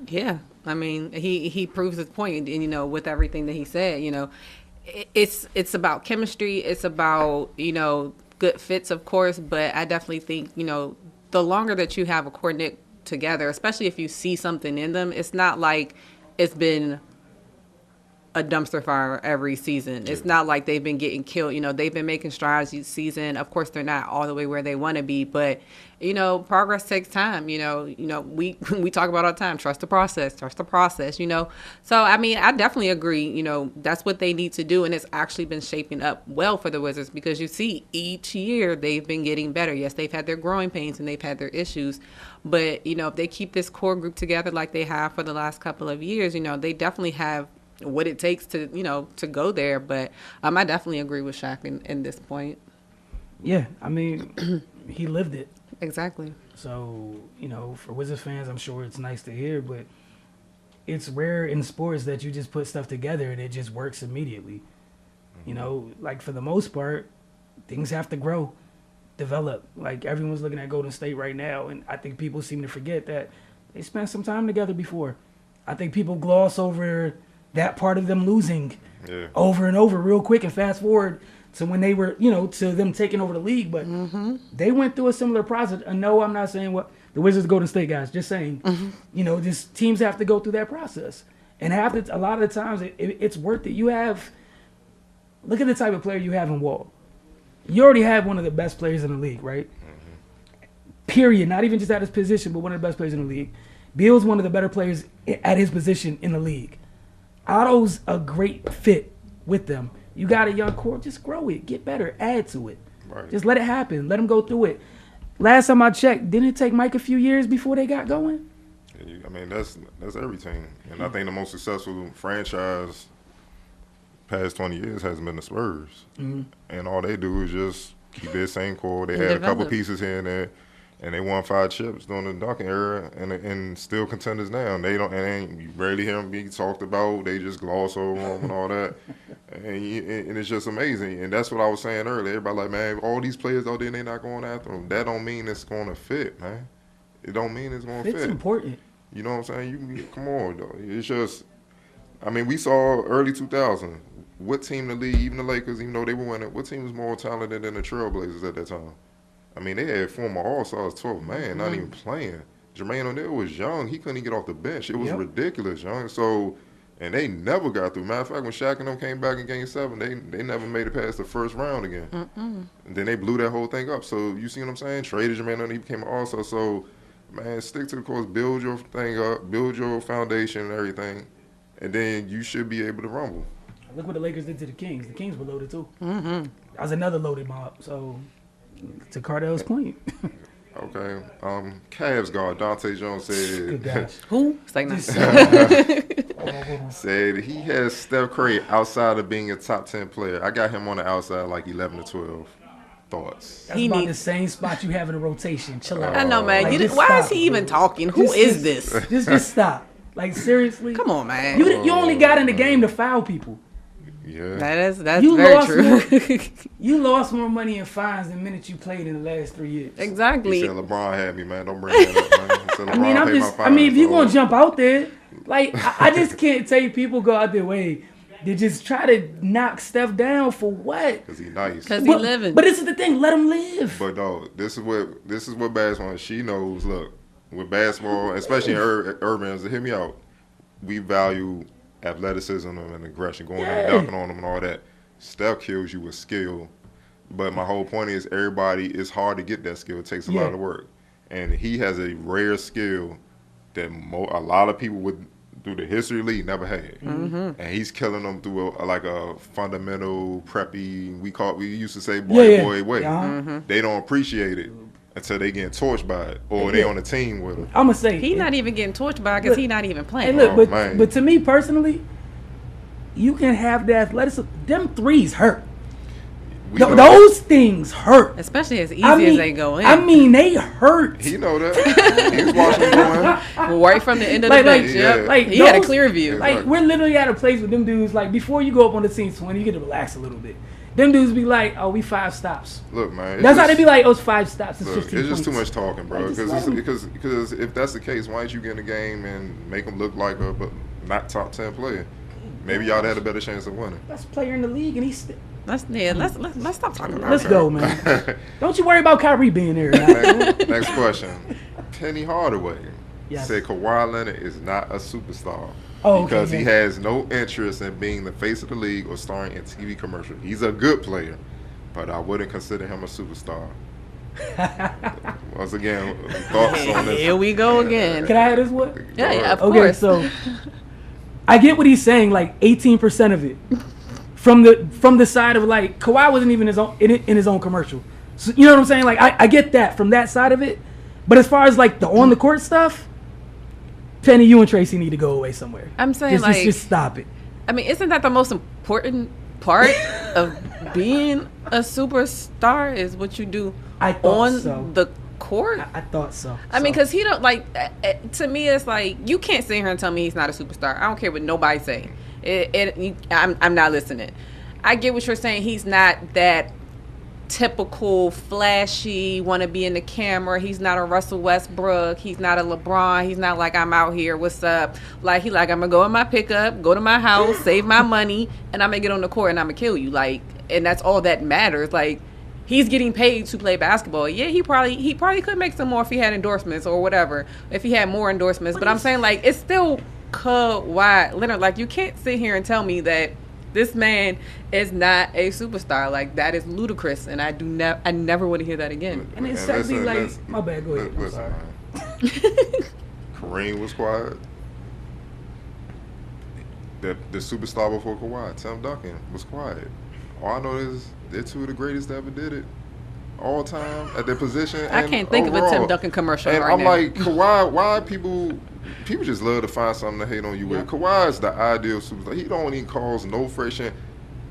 Yeah, I mean, he proves his point, and you know, with everything that he said, you know, it's about chemistry, it's about, you know, good fits, of course, but I definitely think, you know, the longer that you have a coordinate together, especially if you see something in them, it's not like it's been a dumpster fire every season. It's not like they've been getting killed. You know, they've been making strides each season. Of course, they're not all the way where they want to be, but you know, progress takes time. You know, we talk about all the time. Trust the process. You know, so I mean, I definitely agree. You know, that's what they need to do, and it's actually been shaping up well for the Wizards because you see each year they've been getting better. Yes, they've had their growing pains and they've had their issues, but you know, if they keep this core group together like they have for the last couple of years, you know, they definitely have what it takes to, you know, to go there. But I definitely agree with Shaq in this point. Yeah, I mean, he lived it. Exactly. So, you know, for Wizards fans, I'm sure it's nice to hear, but it's rare in sports that you just put stuff together and it just works immediately. You know, like for the most part, things have to grow, develop. Like everyone's looking at Golden State right now, and I think people seem to forget that they spent some time together before. I think people gloss over that part of them losing over and over real quick and fast forward to when they were, you know, to them taking over the league. But they went through a similar process. And no, I'm not saying what the Wizards Golden State guys, just saying, you know, just teams have to go through that process. And a lot of the times it's worth it. Look at the type of player you have in Wall. You already have one of the best players in the league, right? Period. Not even just at his position, but one of the best players in the league. Beal's one of the better players at his position in the league. Otto's a great fit with them. You got a young core, just grow it, get better, add to it. Right. Just let it happen. Let them go through it. Last time I checked, didn't it take Mike a few years before they got going? I mean, that's every team. And I think the most successful franchise past 20 years has been the Spurs. And all they do is just keep their same core. They had a couple pieces here and there. And they won 5 chips during the Duncan era, and still contenders now. And you rarely hear them be talked about. They just gloss over them and all that. And it's just amazing. And that's what I was saying earlier. Everybody like, man, all these players out there, they're not going after them. That don't mean it's going to fit, man. It don't mean it's going to fit. It's important. You know what I'm saying? Come on, though. It's just, I mean, we saw early 2000. What team in the league, even the Lakers, even though they were winning, what team was more talented than the Trailblazers at that time? I mean, they had former All-Stars, 12 man, not even playing. Jermaine O'Neal was young. He couldn't even get off the bench. It was ridiculous, young. So, and they never got through. Matter of fact, when Shaq and them came back in Game 7, they never made it past the first round again. And then they blew that whole thing up. So, you see what I'm saying? Traded Jermaine O'Neal, he became an All-Star. So, man, stick to the course. Build your thing up. Build your foundation and everything. And then you should be able to rumble. Look what the Lakers did to the Kings. The Kings were loaded, too. That was another loaded mob. So, to Cardell's point. Okay. Cavs guard Dante Jones said. Good gosh. Who? It's like said he has Steph Curry outside of being a top 10 player. I got him on the outside like 11 to 12. Thoughts? That's about the same spot you have in a rotation. Chill out. I know, man. Like, why is he even talking? Who is this? Just stop. Like, seriously? Come on, man. You only got in the game to foul people. Yeah. That's very true. You lost more money in fines than minutes you played in the last 3 years. Exactly. He said LeBron had me, man. Don't bring that up, man. He said LeBron if you're going to jump out there, like, I just can't take people go out their way They just try to knock Steph down for what? Because he nice. Because he living. But this is the thing. Let him live. But no, this is what basketball. She knows. Look, with basketball, especially in urban, hear me out. We value athleticism and aggression, going there and dunking on them and all that. Steph kills you with skill. But my whole point is, it's hard to get that skill. It takes a lot of work, and he has a rare skill that a lot of people would. Through the history of the league, never had, and he's killing them through a fundamental preppy. We used to say boy way. They don't appreciate it until they get torched by it, or they on the team with him. I'm gonna say he's not even getting torched by it because he's not even playing. And look, but to me personally, you can have the athleticism. Them threes hurt. Those things hurt, especially as easy as they go in. I mean, they hurt. He know that. He was watching them going right from the end of the bench. He had a clear view. Like we're literally at a place with them dudes. Like before you go up on the team 20, you get to relax a little bit. Them dudes be like, "Oh, we 5 stops." Look, man, that's how they be like, "Oh, it's 5 stops." It's 15 It's just points. too much talking, bro. Because if that's the case, why don't you get in the game and make them look like a not top 10 player? Maybe y'all had a better chance of winning. Best player in the league, and he's. Let's stop talking about it. Let's go, man. Don't you worry about Kyrie being there. Next question. Penny Hardaway said Kawhi Leonard is not a superstar because he has no interest in being the face of the league or starring in TV commercials. He's a good player, but I wouldn't consider him a superstar. Once again, thoughts on this? Here we go again. Can I have this one? Yeah, of course. So I get what he's saying, like 18% of it. From the side of like Kawhi wasn't even in his own commercial, so you know what I'm saying. Like I get that from that side of it, but as far as like the on the court stuff, Penny, you and Tracy need to go away somewhere. I'm saying just stop it. I mean, isn't that the most important part of being a superstar? Is what you do on the court? I thought so. I mean, because he don't like. To me, it's like you can't sit here and tell me he's not a superstar. I don't care what nobody say. I'm not listening. I get what you're saying. He's not that typical flashy, want to be in the camera. He's not a Russell Westbrook. He's not a LeBron. He's not like, I'm out here, what's up? Like, I'm going to go in my pickup, go to my house, save my money, and I'm going to get on the court and I'm going to kill you. Like, and that's all that matters. Like, he's getting paid to play basketball. Yeah, he probably could make some more if he had endorsements or whatever, if he had more endorsements. But I'm saying, like, it's still Kawhi Leonard. Like, you can't sit here and tell me that this man is not a superstar. Like, that is ludicrous, and I never want to hear that again. And it's sadly like, my bad, go ahead. Listen, man. Kareem was quiet. The superstar before Kawhi, Tim Duncan, was quiet. All I know is they're two of the greatest that ever did it. All time at their position. I can't think of a Tim Duncan commercial and right I'm now. like, Kawhi, why people just love to find something to hate on you with. Kawhi is the ideal superstar. He don't even cause no friction.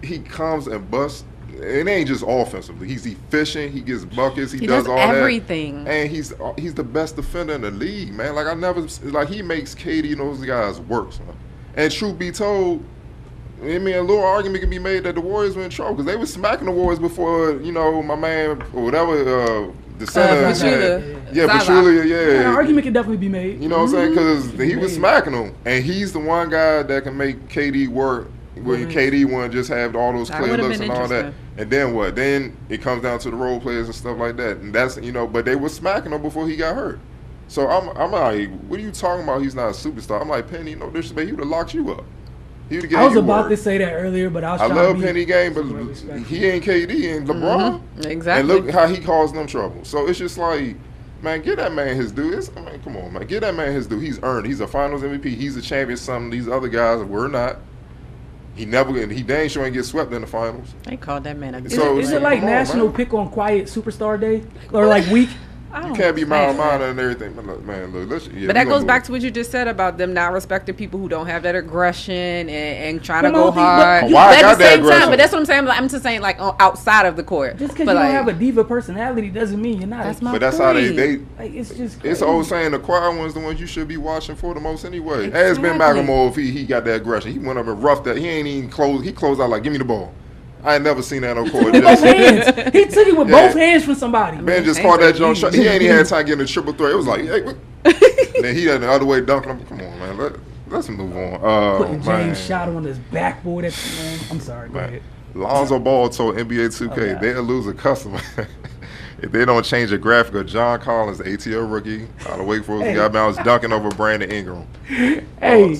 He comes and busts. It ain't just offensively. He's efficient. He gets buckets. He does all everything. That. And he's the best defender in the league, man. Like he makes KD and those guys work, man. And truth be told, I mean, a little argument can be made that the Warriors were in trouble because they were smacking the Warriors before, my man or whatever, the center. Pachulia, An argument can definitely be made. You know what I'm saying? Because he was smacking them, and he's the one guy that can make KD work. When KD want to just have all those clear looks and all that, and then what? Then it comes down to the role players and stuff like that, and that's but they were smacking him before he got hurt. So I'm like, what are you talking about? He's not a superstar. I'm like, Penny, no disrespect, he would have locked you up. I was about to say that earlier, but I love Penny game, but he ain't KD and LeBron. Exactly. And look how he caused them trouble. So it's just like, man, give that man his due. Come on, man, give that man his due. He's earned. He's a Finals MVP. He's a champion. Some of these other guys were not. He dang sure ain't get swept in the finals. They called that man a Is it like National Pick on Quiet Superstar Day? Or like week? You can't be mild-mannered and everything. But but that goes back to what you just said about them not respecting people who don't have that aggression and trying to go hard. At the same time, but that's what I'm saying. I'm just saying, like, outside of the court. Just because you don't have a diva personality doesn't mean you're not. That's how they like, it's just crazy. It's the old saying, the quiet ones the ones you should be watching for the most anyway. Exactly. As Ben McLemore, if he got that aggression, he went up and roughed that. He ain't even closed. He closed out like, give me the ball. I ain't never seen that on court. With both hands. He took it with both hands from somebody. Ben just caught that jump shot. He ain't even had time getting a triple threat. It was like, hey, and then he had the other way dunking him. Come on, man. let's move on. Putting James Shot on his backboard at the man. I'm sorry, go ahead. Lonzo Ball told NBA 2K they'll lose a customer if they don't change the graphic of John Collins, the ATL rookie, out of Wake Forest, got bounced dunking over Brandon Ingram. Hey,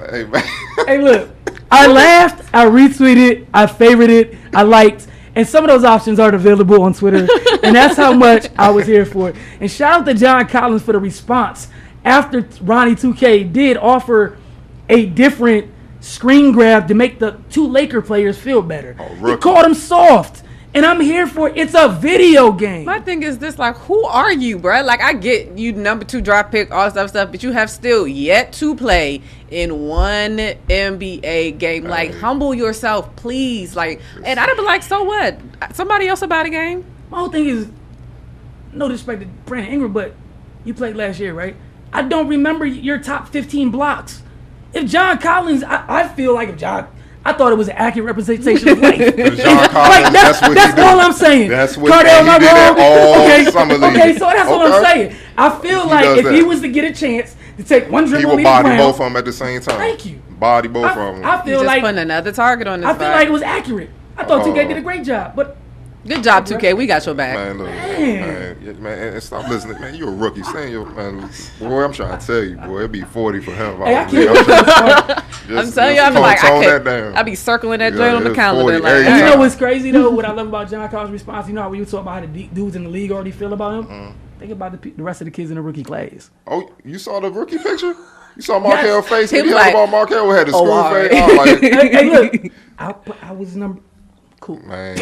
man. Hey, look, I laughed, I retweeted, I favorited, I liked, and some of those options aren't available on Twitter, and that's how much I was here for it. And shout out to John Collins for the response after Ronnie 2K did offer a different screen grab to make the two Laker players feel better. He called him soft. And I'm here for it. It's a video game. My thing is this, like, who are you, bro? Like, I get you number 2 draft pick, all that stuff, but you have still yet to play in one NBA game. Like, humble yourself, please. Like, and I'd be like, so what? Somebody else about a game? My whole thing is, no disrespect to Brandon Ingram, but you played last year, right? I don't remember your top 15 blocks. If John Collins, I feel like if John... I thought it was an accurate representation of life. John Collins, like, that's all I'm saying. That's what Cardell, he did at all summer league. Okay, so that's what I'm saying. I feel like if he was to get a chance to take one dribble, he would body both of them at the same time. Thank you. Body both of them. I feel just like putting another target on his I feel back. like it was accurate. I thought 2K did a great job, but good job, 2K. We got your back. Man, look, man, and stop listening, man. You're a rookie. Stay in your man. Boy, I'm trying to tell you, boy, it'd be 40 for him. Hey, I I'm telling you, I'd be like, I'd be circling that joint on the calendar. Like, you know what's crazy though? What I love about John Collins' response, you know how we were talking about how the dudes in the league already feel about him. Think about the rest of the kids in the rookie class. Oh, you saw the rookie picture? You saw Markel's face? He was like, about Markel had the school right. face. I was like, hey, look, I was number cool. Man.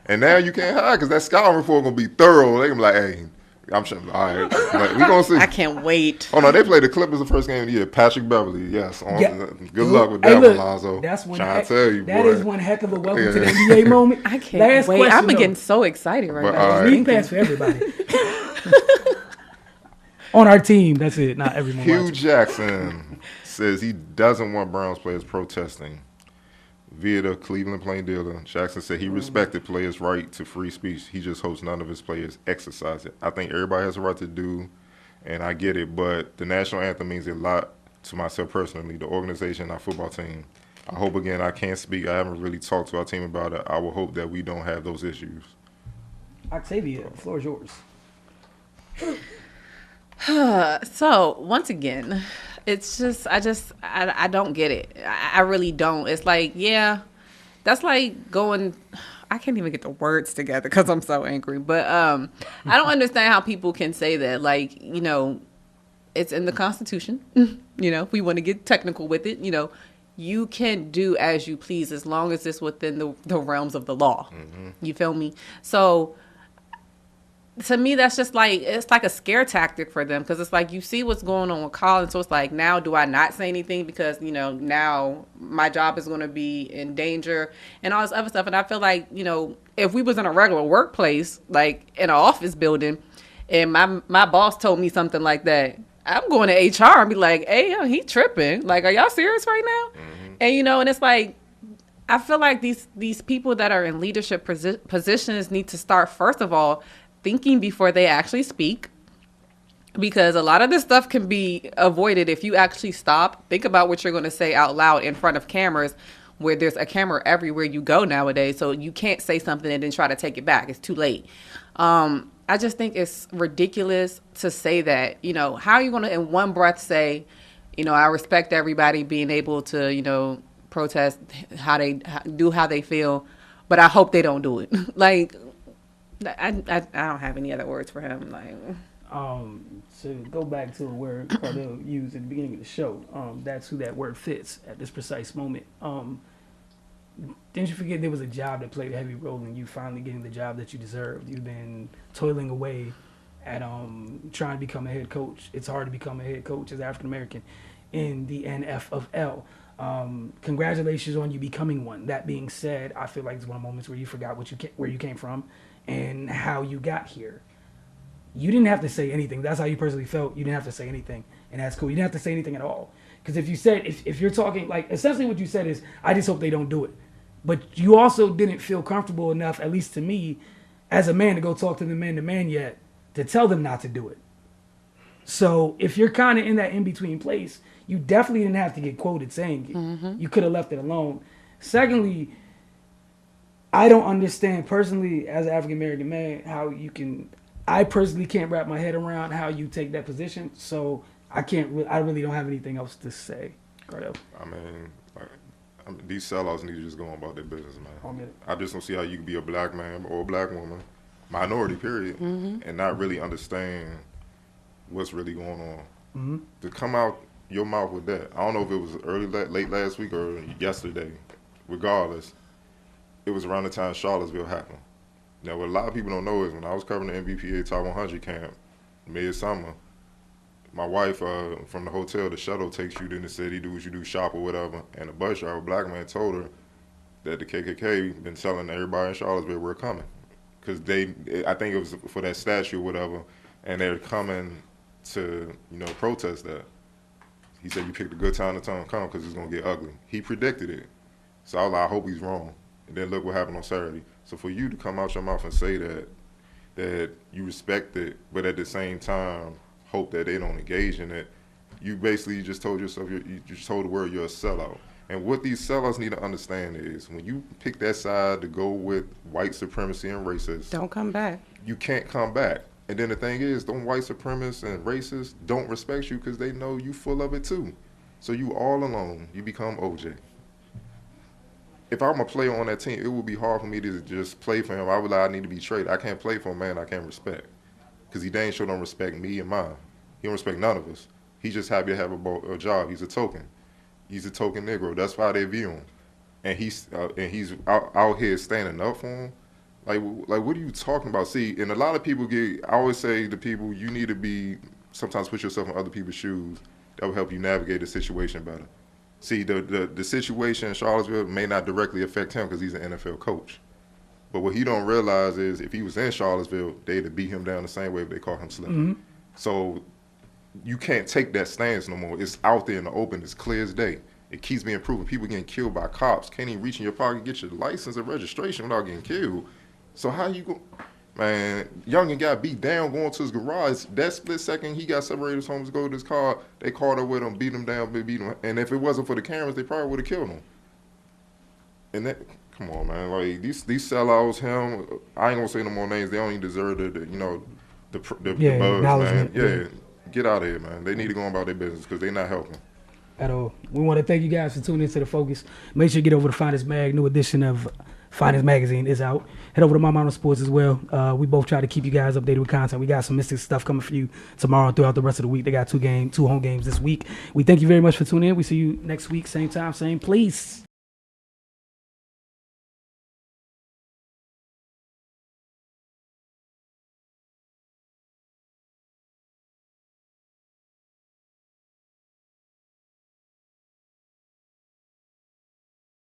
And now you can't hide because that scouting report gonna be thorough. They gonna be like, hey, I'm sure. All right, like, we gonna see. I can't wait. Oh no, they played the Clippers the first game of the year. Patrick Beverly, yes. Good luck with that, hey, look, Lonzo. That's one. Trying to tell you, that boy. is one heck of a welcome to the NBA moment. I can't wait. Question, I'm getting so excited right now. League pass for everybody. On our team, that's it. Not everyone. Hue Jackson says he doesn't want Browns players protesting via the Cleveland Plain Dealer. Jackson said he respected players' right to free speech. He just hopes none of his players exercise it. I think everybody has a right to do, and I get it, but the national anthem means a lot to myself personally, the organization, our football team. I hope, again, I can't speak. I haven't really talked to our team about it. I will hope that we don't have those issues. Octavia, the floor is yours. So once again, it's just I don't get it. I really don't. It's like, yeah, that's like going. I can't even get the words together because I'm so angry. But I don't understand how people can say that. Like, you know, it's in the Constitution. You know, if we want to get technical with it, you know, you can do as you please as long as it's within the realms of the law. Mm-hmm. You feel me? So to me, that's just like, it's like a scare tactic for them, because it's like, you see what's going on with Colin, so it's like, now do I not say anything because, you know, now my job is going to be in danger and all this other stuff. And I feel like, you know, if we was in a regular workplace, like in an office building, and my boss told me something like that, I'm going to HR and be like, hey, he tripping. Like, are y'all serious right now? Mm-hmm. And, you know, and it's like, I feel like these people that are in leadership positions need to start, first of all, thinking before they actually speak, because a lot of this stuff can be avoided if you actually stop, think about what you're going to say out loud in front of cameras, where there's a camera everywhere you go nowadays, so you can't say something and then try to take it back. It's too late. I just think it's ridiculous to say that. You know, how are you going to in one breath say, you know, I respect everybody being able to, you know, protest how they feel, but I hope they don't do it. Like, I don't have any other words for him. Like, to go back to a word Cardell used at the beginning of the show, that's who that word fits at this precise moment. Didn't you forget there was a job that played a heavy role in you finally getting the job that you deserved? You've been toiling away at trying to become a head coach. It's hard to become a head coach as African American in the NFL. Congratulations on you becoming one. That being said, I feel like it's one of the moments where you forgot where you came from and how you got here. You didn't have to say anything. That's how you personally felt. You didn't have to say anything, and that's cool. You didn't have to say anything at all. Because if you said, if you're talking, like, essentially what you said is, I just hope they don't do it. But you also didn't feel comfortable enough, at least to me, as a man, to go talk to the man yet, to tell them not to do it. So if you're kind of in that in-between place, you definitely didn't have to get quoted saying it. Mm-hmm. You could have left it alone. Secondly, I don't understand personally as an African-American man how you can, I personally can't wrap my head around how you take that position. So I really don't have anything else to say. Cardell. I mean, these sellouts need to just go on about their business, man. I just don't see how you can be a black man or a black woman, minority period, and not really understand what's really going on. Mm-hmm. To come out your mouth with that, I don't know if it was late last week or yesterday. Regardless, it was around the time Charlottesville happened. Now, what a lot of people don't know is when I was covering the NBPA Top 100 camp, midsummer, my wife from the hotel, the shuttle takes you to the city, do what you do, shop or whatever, and the bus driver, a black man, told her that the KKK been telling everybody in Charlottesville we're coming. Because I think it was for that statue or whatever, and they're coming to, protest that. He said you picked a good time to come because it's going to get ugly. He predicted it. So I was like, I hope he's wrong. And then look what happened on Saturday. So for you to come out your mouth and say that you respect it, but at the same time hope that they don't engage in it, you basically just told yourself, you just told the world you're a sellout. And what these sellouts need to understand is when you pick that side to go with white supremacy and racists, Don't come back. you can't come back. And then the thing is, them white supremacists and racists don't respect you because they know you full of it too. So you all alone, you become OJ. If I'm a player on that team, it would be hard for me to just play for him. I would like, I need to be traded. I can't play for a man I can't respect. Because he dang sure don't respect me and mine. He don't respect none of us. He's just happy to have a job. He's a token. He's a token Negro. That's why they view him. And he's out here standing up for him. Like what are you talking about? See, and a lot of people I always say to people, you need to sometimes put yourself in other people's shoes. That will help you navigate the situation better. See, the situation in Charlottesville may not directly affect him because he's an NFL coach. But what he don't realize is if he was in Charlottesville, they'd have beat him down the same way if they caught him slipping. Mm-hmm. So you can't take that stance no more. It's out there in the open. It's clear as day. It keeps being proven. People getting killed by cops. Can't even reach in your pocket and get your license and registration without getting killed. So how you go? Man, Youngin got beat down going to his garage. That split second he got separated from his go to his car, they caught up with him, beat him down, beat him. And if it wasn't for the cameras, they probably would have killed him. And that, come on, man. Like these sellouts, him. I ain't gonna say no more names. They don't even deserve the buzz, man. Yeah, get out of here, man. They need to go about their business because they're not helping at all. We want to thank you guys for tuning into The Focus. Make sure you get over to Finest Mag. New edition of Finest Magazine is out. Head over to My Mountain Sports as well. We both try to keep you guys updated with content. We got some Mystics stuff coming for you tomorrow and throughout the rest of the week. They got two home games this week. We thank you very much for tuning in. We see you next week, same time, same place.